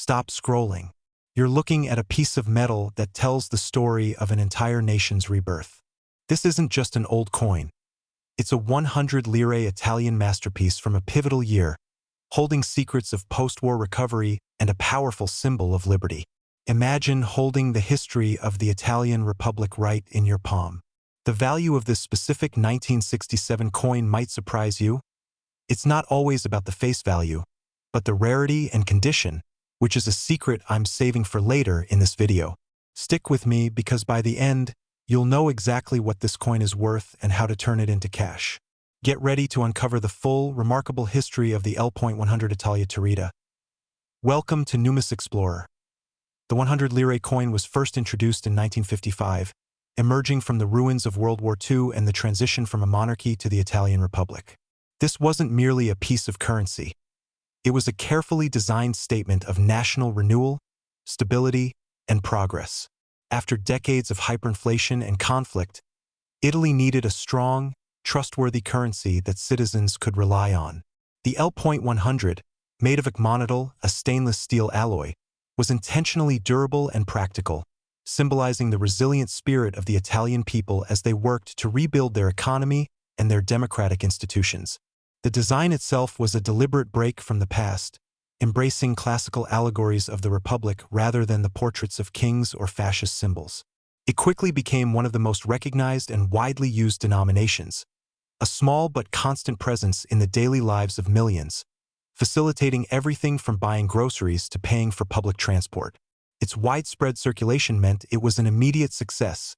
Stop scrolling. You're looking at a piece of metal that tells the story of an entire nation's rebirth. This isn't just an old coin. It's a 100 lire Italian masterpiece from a pivotal year, holding secrets of post-war recovery and a powerful symbol of liberty. Imagine holding the history of the Italian Republic right in your palm. The value of this specific 1967 coin might surprise you. It's not always about the face value, but the rarity and condition, which is a secret I'm saving for later in this video. Stick with me because by the end, you'll know exactly what this coin is worth and how to turn it into cash. Get ready to uncover the full, remarkable history of the L.100 Italia Tarita. Welcome to Numismatics Explorer. The 100 lire coin was first introduced in 1955, emerging from the ruins of World War II and the transition from a monarchy to the Italian Republic. This wasn't merely a piece of currency. It was a carefully designed statement of national renewal, stability, and progress. After decades of hyperinflation and conflict, Italy needed a strong, trustworthy currency that citizens could rely on. The L.100, made of agmonitol, a stainless steel alloy, was intentionally durable and practical, symbolizing the resilient spirit of the Italian people as they worked to rebuild their economy and their democratic institutions. The design itself was a deliberate break from the past, embracing classical allegories of the Republic rather than the portraits of kings or fascist symbols. It quickly became one of the most recognized and widely used denominations, a small but constant presence in the daily lives of millions, facilitating everything from buying groceries to paying for public transport. Its widespread circulation meant it was an immediate success,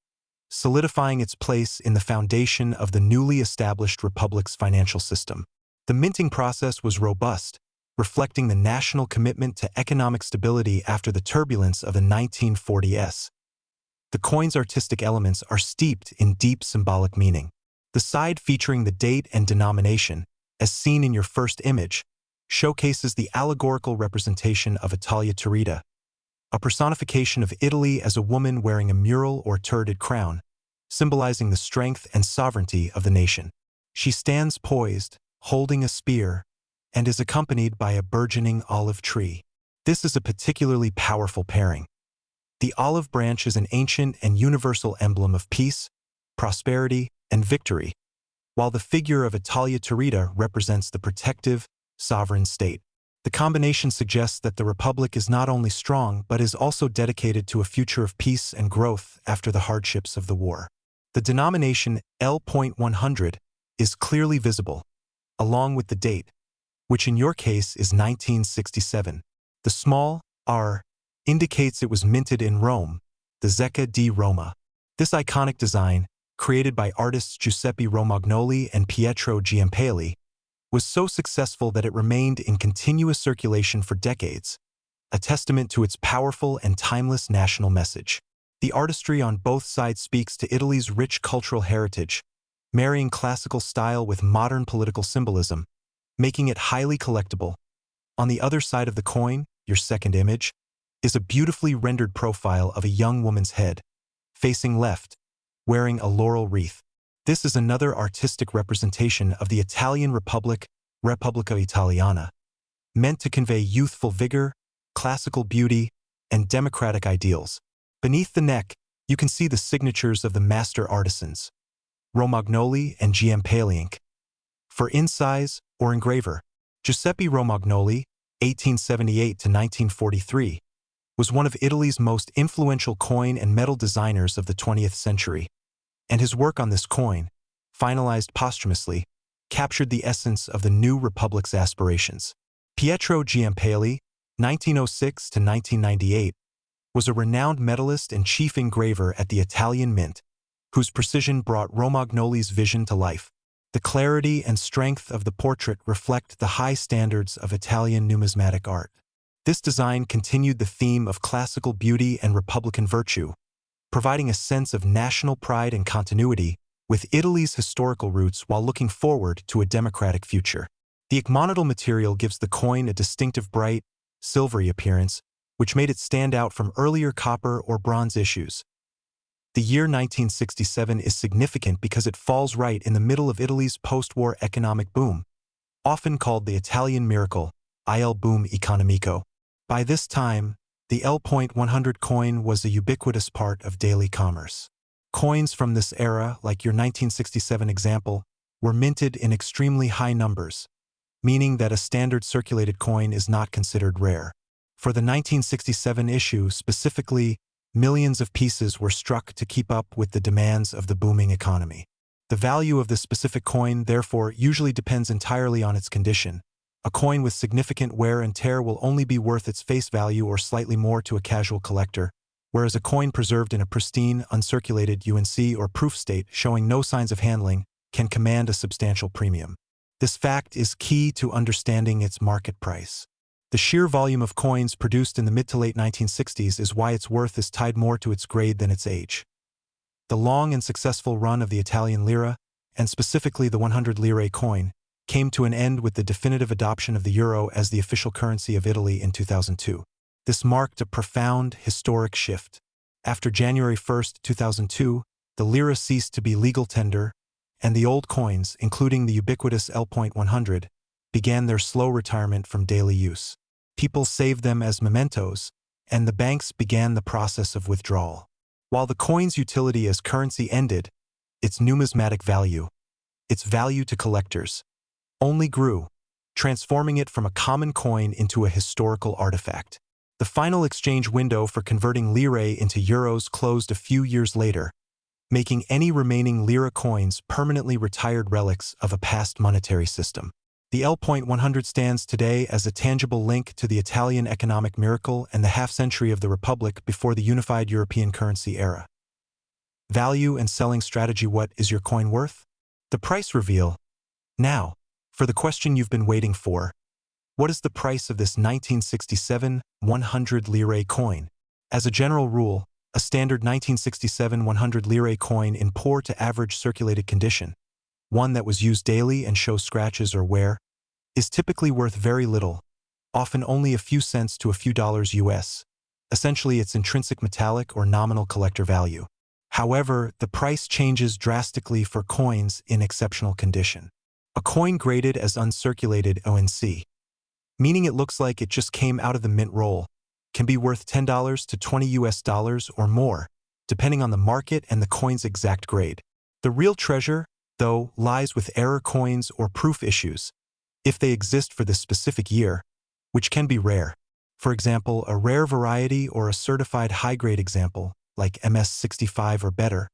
solidifying its place in the foundation of the newly established Republic's financial system. The minting process was robust, reflecting the national commitment to economic stability after the turbulence of the 1940s. The coin's artistic elements are steeped in deep symbolic meaning. The side featuring the date and denomination, as seen in your first image, showcases the allegorical representation of Italia Tarita, a personification of Italy as a woman wearing a mural or turreted crown, symbolizing the strength and sovereignty of the nation. She stands poised, holding a spear, and is accompanied by a burgeoning olive tree. This is a particularly powerful pairing. The olive branch is an ancient and universal emblem of peace, prosperity, and victory, while the figure of Italia Tarita represents the protective, sovereign state. The combination suggests that the Republic is not only strong but is also dedicated to a future of peace and growth after the hardships of the war. The denomination L.100 is clearly visible, along with the date, which in your case is 1967. The small r indicates it was minted in Rome, the Zecca di Roma. This iconic design, created by artists Giuseppe Romagnoli and Pietro Giampaoli, was so successful that it remained in continuous circulation for decades, a testament to its powerful and timeless national message. The artistry on both sides speaks to Italy's rich cultural heritage, marrying classical style with modern political symbolism, making it highly collectible. On the other side of the coin, your second image, is a beautifully rendered profile of a young woman's head, facing left, wearing a laurel wreath. This is another artistic representation of the Italian Republic, Repubblica Italiana, meant to convey youthful vigor, classical beauty, and democratic ideals. Beneath the neck, you can see the signatures of the master artisans, Romagnoli and Giampaoli. For incise or engraver, Giuseppe Romagnoli, 1878 to 1943, was one of Italy's most influential coin and metal designers of the 20th century, and his work on this coin, finalized posthumously, captured the essence of the new Republic's aspirations. Pietro Giampaoli, 1906 to 1998, was a renowned medalist and chief engraver at the Italian Mint, whose precision brought Romagnoli's vision to life. The clarity and strength of the portrait reflect the high standards of Italian numismatic art. This design continued the theme of classical beauty and Republican virtue, providing a sense of national pride and continuity with Italy's historical roots while looking forward to a democratic future. The agmonitol material gives the coin a distinctive bright, silvery appearance, which made it stand out from earlier copper or bronze issues. The year 1967 is significant because it falls right in the middle of Italy's post-war economic boom, often called the Italian miracle, il boom economico. By this time, the L.100 coin was a ubiquitous part of daily commerce. Coins from this era, like your 1967 example, were minted in extremely high numbers, meaning that a standard circulated coin is not considered rare. For the 1967 issue specifically, millions of pieces were struck to keep up with the demands of the booming economy. The value of this specific coin, therefore, usually depends entirely on its condition. A coin with significant wear and tear will only be worth its face value or slightly more to a casual collector, whereas a coin preserved in a pristine, uncirculated UNC or proof state showing no signs of handling can command a substantial premium. This fact is key to understanding its market price. The sheer volume of coins produced in the mid to late 1960s is why its worth is tied more to its grade than its age. The long and successful run of the Italian lira, and specifically the 100 lire coin, came to an end with the definitive adoption of the euro as the official currency of Italy in 2002. This marked a profound, historic shift. After January 1, 2002, the lira ceased to be legal tender, and the old coins, including the ubiquitous L.100, began their slow retirement from daily use. People saved them as mementos, and the banks began the process of withdrawal. While the coin's utility as currency ended, its numismatic value, its value to collectors, only grew, transforming it from a common coin into a historical artifact. The final exchange window for converting lire into euros closed a few years later, making any remaining lira coins permanently retired relics of a past monetary system. The L.100 stands today as a tangible link to the Italian economic miracle and the half-century of the Republic before the unified European currency era. Value and selling strategy. What is your coin worth? The price reveal. Now, for the question you've been waiting for, what is the price of this 1967 100 lire coin? As a general rule, a standard 1967 100 lire coin in poor to average circulated condition, one that was used daily and shows scratches or wear, is typically worth very little, often only a few cents to a few dollars US, essentially its intrinsic metallic or nominal collector value. However, the price changes drastically for coins in exceptional condition. A coin graded as uncirculated ONC, meaning it looks like it just came out of the mint roll, can be worth $10 to $20 US or more, depending on the market and the coin's exact grade. The real treasure, though, lies with error coins or proof issues, if they exist for this specific year, which can be rare. For example, a rare variety or a certified high-grade example, like MS65 or better,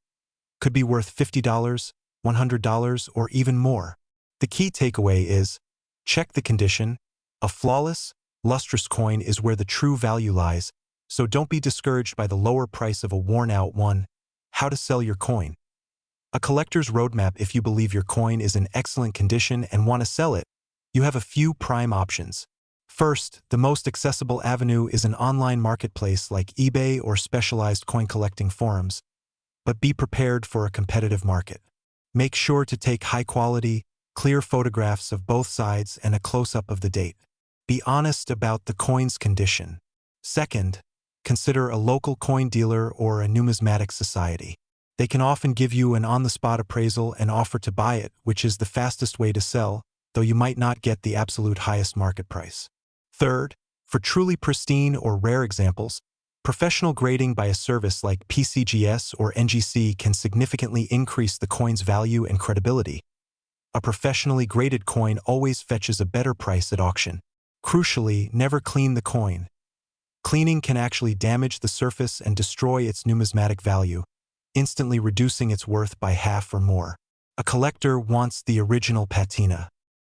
could be worth $50, $100, or even more. The key takeaway is, check the condition. A flawless, lustrous coin is where the true value lies, so don't be discouraged by the lower price of a worn-out one. How to sell your coin. A collector's roadmap. If you believe your coin is in excellent condition and want to sell it, you have a few prime options. First, the most accessible avenue is an online marketplace like eBay or specialized coin collecting forums, but be prepared for a competitive market. Make sure to take high-quality, clear photographs of both sides and a close-up of the date. Be honest about the coin's condition. Second, consider a local coin dealer or a numismatic society. They can often give you an on-the-spot appraisal and offer to buy it, which is the fastest way to sell, though you might not get the absolute highest market price. Third, for truly pristine or rare examples, professional grading by a service like PCGS or NGC can significantly increase the coin's value and credibility. A professionally graded coin always fetches a better price at auction. Crucially, never clean the coin. Cleaning can actually damage the surface and destroy its numismatic value, instantly reducing its worth by half or more. A collector wants the original patina.